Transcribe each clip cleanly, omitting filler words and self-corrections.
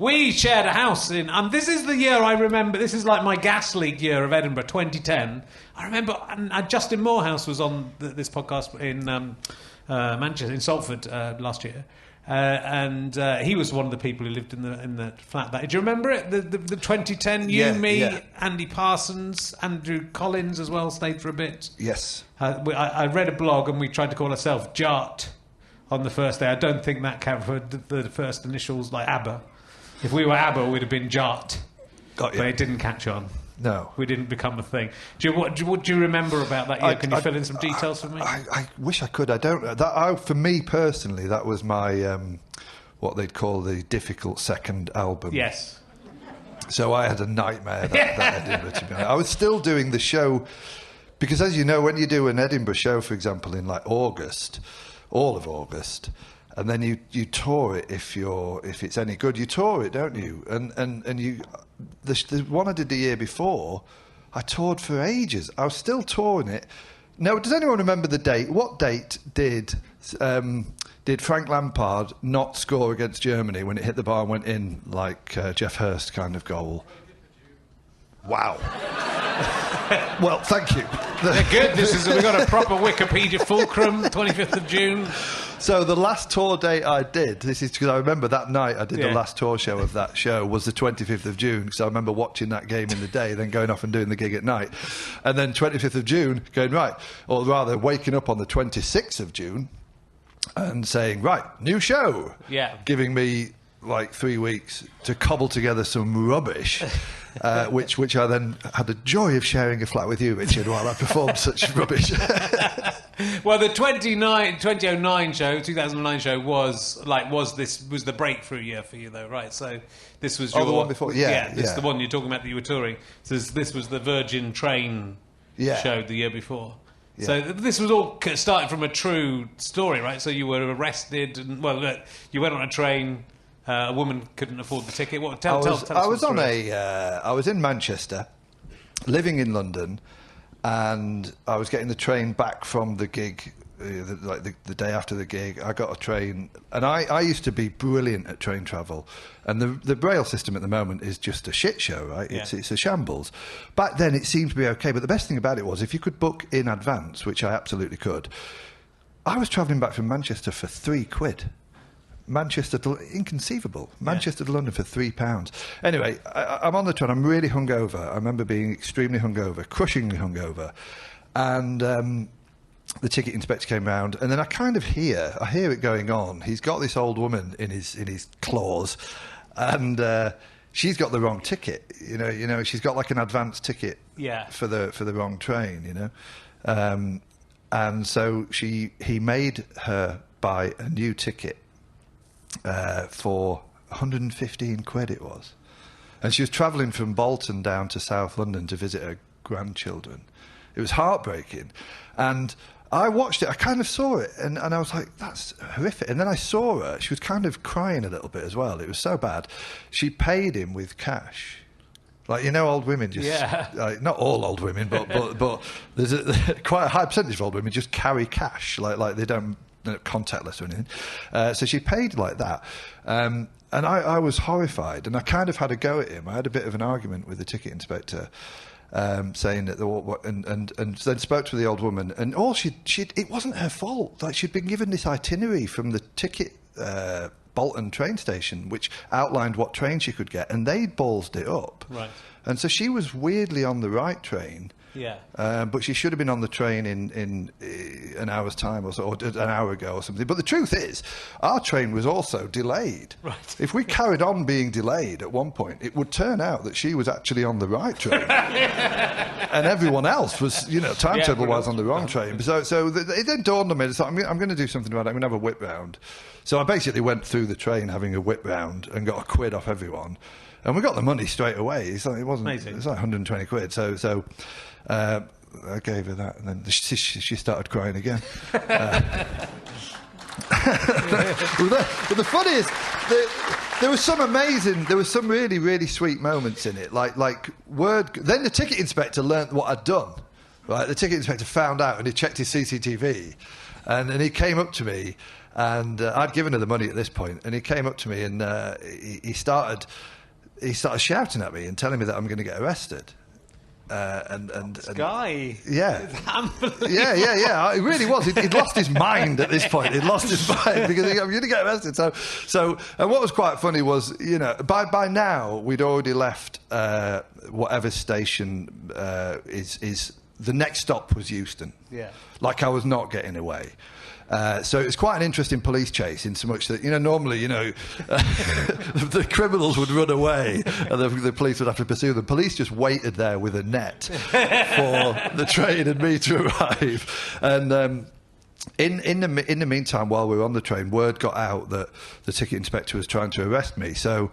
We shared a house in... this is the year I remember... This is like my gas leak year of Edinburgh, 2010. I remember... And Justin Morehouse was on this podcast in Manchester, in Salford, last year. And he was one of the people who lived in the flat. Do you remember it? The 2010, Andy Parsons, Andrew Collins as well, stayed for a bit. Yes. I read a blog and we tried to call ourselves Jart on the first day. I don't think that counted for the first initials, like ABBA. If we were ABBA, we'd have been Jart. Got you. But it didn't catch on. No. We didn't become a thing. What do you remember about that year? Can you fill in some details for me? I wish I could. I don't. For me personally, that was my what they'd call the difficult second album. Yes. So I had a nightmare that Edinburgh, to be honest. I was still doing the show because, as you know, when you do an Edinburgh show, for example, in like August, all of August, and then you tour it if it's any good, you tour it, don't you? And you. The one I did the year before, I toured for ages. I was still touring it. Now, does anyone remember the date? What date did Frank Lampard not score against Germany when it hit the bar and went in like Jeff Hurst kind of goal? Wow. Well, thank you. They're good. We've got a proper Wikipedia fulcrum, 25th of June. So the last tour date I did, this is because I remember that night I did the last tour show of that show, was the 25th of June, because I remember watching that game in the day, then going off and doing the gig at night. And then 25th of June, going, right, or rather waking up on the 26th of June and saying, right, new show. Yeah. Giving me like 3 weeks to cobble together some rubbish. Which I then had the joy of sharing a flat with you, Richard, while I performed such rubbish. Well, the 2009 show was the breakthrough year for you, though, right? So this was the one before, this is the one you're talking about that you were touring. So this was the Virgin Train show the year before. Yeah. So this was all started from a true story, right? So you were arrested, and you went on a train. A woman couldn't afford the ticket. Tell us. I was in Manchester, living in London, and I was getting the train back from the gig, the day after the gig. I got a train, and I used to be brilliant at train travel, and the rail system at the moment is just a shit show, right? Yeah. It's a shambles. Back then it seemed to be okay, but the best thing about it was if you could book in advance, which I absolutely could. I was travelling back from Manchester for £3. Inconceivable. Manchester to London for £3. Anyway, I'm on the train. I'm really hungover. I remember being extremely hungover, crushingly hungover, and the ticket inspector came round, and then I hear it going on. He's got this old woman in his claws, and she's got the wrong ticket. You know, she's got like an advance ticket for the wrong train. You know, and so he made her buy a new ticket. For £115 it was, and she was travelling from Bolton down to South London to visit her grandchildren. It was heartbreaking, and I watched it. I kind of saw it, and I was like, that's horrific. And then I saw her. She was kind of crying a little bit as well. It was so bad. She paid him with cash. Like, old women just... Like, not all old women, but there's quite a high percentage of old women just carry cash. Like they don't... contactless or anything. So she paid like that. And I was horrified, and I kind of had a go at him. I had a bit of an argument with the ticket inspector, saying that and then spoke to the old woman, and it wasn't her fault. Like, she'd been given this itinerary from the ticket Bolton train station, which outlined what train she could get, and they'd ballsed it up. Right. And so she was weirdly on the right train. Yeah. But she should have been on the train in an hour's time or so, or an hour ago or something. But the truth is, our train was also delayed. Right. If we carried on being delayed at one point, it would turn out that she was actually on the right train. And everyone else was, timetable-wise on the wrong train. So it then dawned on me, I'm going to do something about it. I'm going to have a whip round. So I basically went through the train having a whip round and got £1 off everyone. And we got the money straight away. It wasn't. Amazing. It was like £120. So I gave her that, and then she started crying again. But the funny is, there was some really, really sweet moments in it. Then the ticket inspector learnt what I'd done. Right, the ticket inspector found out, and he checked his CCTV. And he came up to me, and I'd given her the money at this point, and he came up to me and he started shouting at me and telling me that I'm going to get arrested. Guy. Yeah. It's unbelievable. Yeah. It really was. He'd lost his mind at this point. He'd lost his mind because I'm going to get arrested. So, and what was quite funny was, by now we'd already left whatever station is the next stop was Euston. Yeah. Like I was not getting away. So it was quite an interesting police chase in so much that, normally, the criminals would run away and the police would have to pursue them. Police just waited there with a net for the train and me to arrive. And in the meantime, while we were on the train, word got out that the ticket inspector was trying to arrest me. So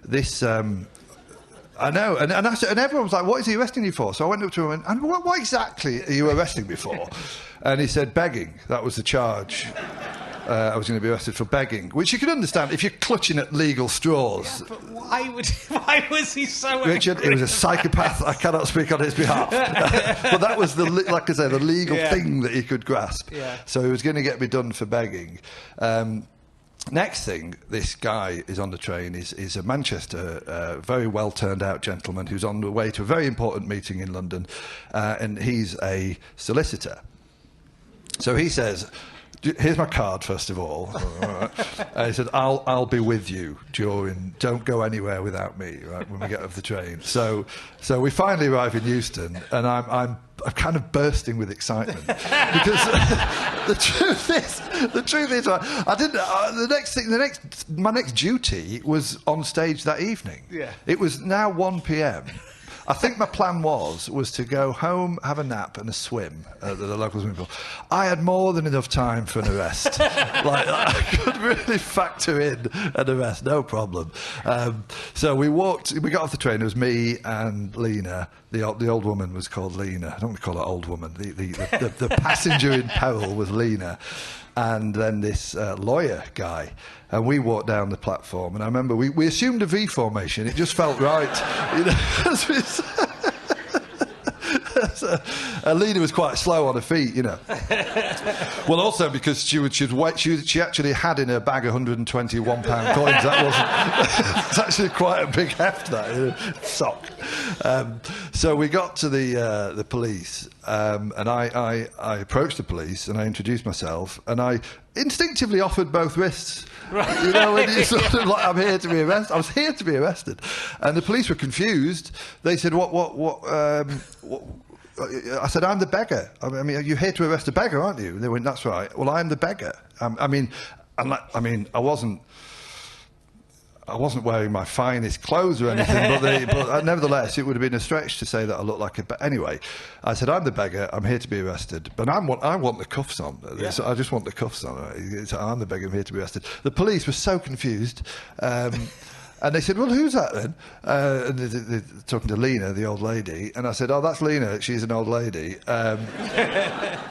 this... I know, and everyone was like, what is he arresting you for? So I went up to him and what exactly are you arresting me for? And he said, begging. That was the charge. I was going to be arrested for begging, which you can understand if you're clutching at legal straws. Yeah, but why was he so Richard, angry? he was a psychopath. I cannot speak on his behalf. But that was, the legal thing that he could grasp. Yeah. So he was going to get me done for begging. Next thing, this guy is on the train, is a Manchester, very well-turned-out gentleman who's on the way to a very important meeting in London, and he's a solicitor. So he says, here's my card, first of all. And he said, I'll be with you don't go anywhere without me, right, when we get off the train. So we finally arrive in Euston, and I'm kind of bursting with excitement because the truth is, I didn't. My next duty was on stage that evening. Yeah. It was now 1 p.m. I think my plan was to go home, have a nap and a swim at the local swimming pool. I had more than enough time for an arrest. I could really factor in an arrest, no problem. So we got off the train. It was me and Lena. The old woman was called Lena. I don't want to call her old woman. The passenger in peril was Lena. And then this lawyer guy. And we walked down the platform, and I remember we assumed a V formation. It just felt right. Lena was quite slow on her feet, Well, also because she actually had in her bag £121 coins. That wasn't. It's actually quite a big heft. That sock. So we got to the police, and I approached the police and I introduced myself, and I instinctively offered both wrists. Right. When you sort of I'm here to be arrested. I was here to be arrested, and the police were confused. They said, "What?" I said, "I'm the beggar. I mean, you're here to arrest a beggar, aren't you?" And they went, "That's right." Well, I'm the beggar. I wasn't wearing my finest clothes or anything, but nevertheless, it would have been a stretch to say that I looked like a beggar. Anyway, I said, I'm the beggar, I'm here to be arrested, but I want the cuffs on. Yeah. So I just want the cuffs on. I'm the beggar, I'm here to be arrested. The police were so confused, and they said, well, who's that then? And they're talking to Lena, the old lady, and I said, oh, that's Lena, she's an old lady.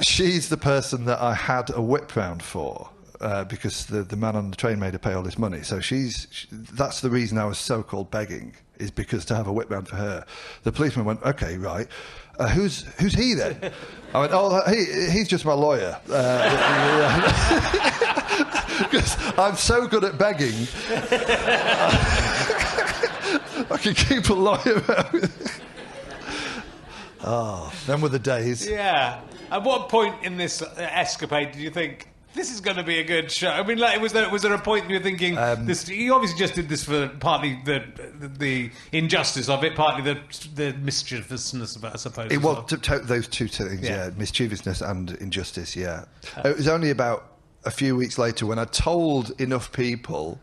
She's the person that I had a whip round for. Because the man on the train made her pay all this money. So that's the reason I was so-called begging, is because to have a whip round for her. The policeman went, OK, right. Who's he then? I went, oh, he's just my lawyer. Because I'm so good at begging. I can keep a lawyer out. Oh, them were the days. Yeah. At what point in this escapade did you think, this is going to be a good show? I mean, was there a point you were thinking, you obviously just did this for partly the injustice of it, partly the mischievousness of it, I suppose. It was those two things, yeah, mischievousness and injustice, yeah. It was only about a few weeks later when I told enough people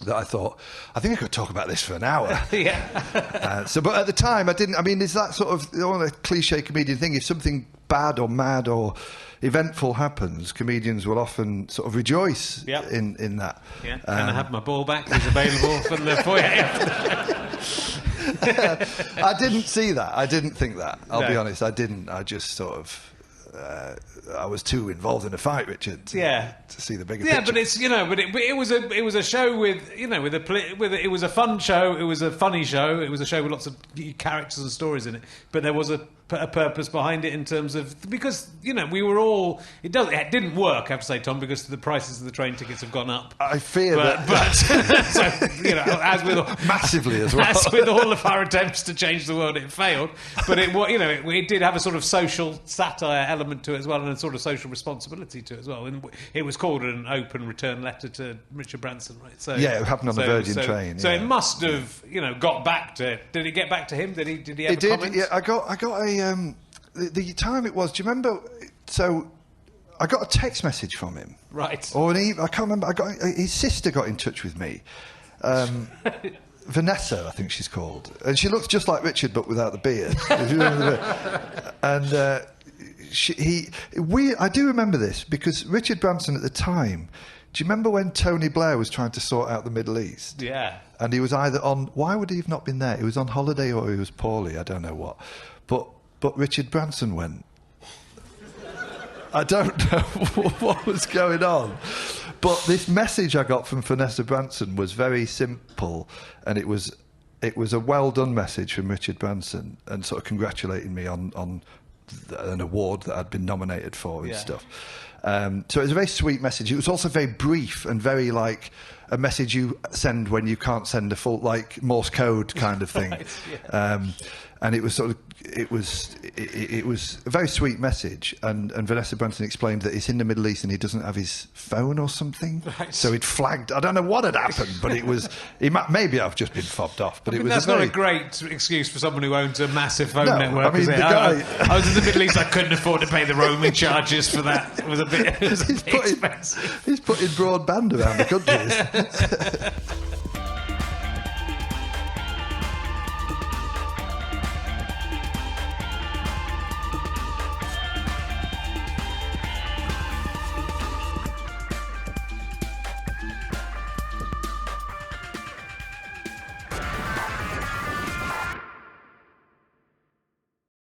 that I thought, I think I could talk about this for an hour. Yeah. But at the time, I didn't. I mean, it's that sort of a cliche comedian thing. If something bad or mad or eventful happens, comedians will often sort of rejoice in that. Yeah. Can I have my ball back? It's available from the foyer. I didn't see that. I didn't think that. I'll be honest. I didn't. I just sort of. I was too involved in a fight, Richard. To see the bigger picture. Yeah, but it's it was a show with it was a fun show. It was a funny show. It was a show with lots of characters and stories in it. But there was a put a purpose behind it in terms of, because we were all, it didn't work, I have to say, Tom, because the prices of the train tickets have gone up. I fear that, so as with all, massively as well. As with all of our attempts to change the world, it failed. But it did have a sort of social satire element to it as well, and a sort of social responsibility to it as well. And it was called an open return letter to Richard Branson, right? So it happened on the Virgin train. So it must have, got back to. Did it get back to him? Did he have a comment? Yeah, I got a the time it was. Do you remember? So I got a text message from him, right? Or I can't remember. His sister got in touch with me. Vanessa, I think she's called, and she looks just like Richard but without the beard. If you remember the beard. And I do remember this because Richard Branson at the time. Do you remember when Tony Blair was trying to sort out the Middle East? Yeah. And he was either on. Why would he have not been there? He was on holiday or he was poorly. I don't know what. But Richard Branson went. I don't know what was going on. But this message I got from Vanessa Branson was very simple, and it was a well done message from Richard Branson, and sort of congratulating me on an award that I'd been nominated for and stuff. So it was a very sweet message. It was also very brief and very like a message you send when you can't send a full like Morse code kind of thing. Right, yeah. And it was sort of it was a very sweet message. And Vanessa Branson explained that he's in the Middle East and he doesn't have his phone or something. Right. So he'd flagged. I don't know what had happened, but it was. Maybe I've just been fobbed off. But that's not a great excuse for someone who owns a massive phone network. I mean, I was in the Middle East. I couldn't afford to pay the roaming charges for that. It was a bit expensive. He's putting broadband around the country.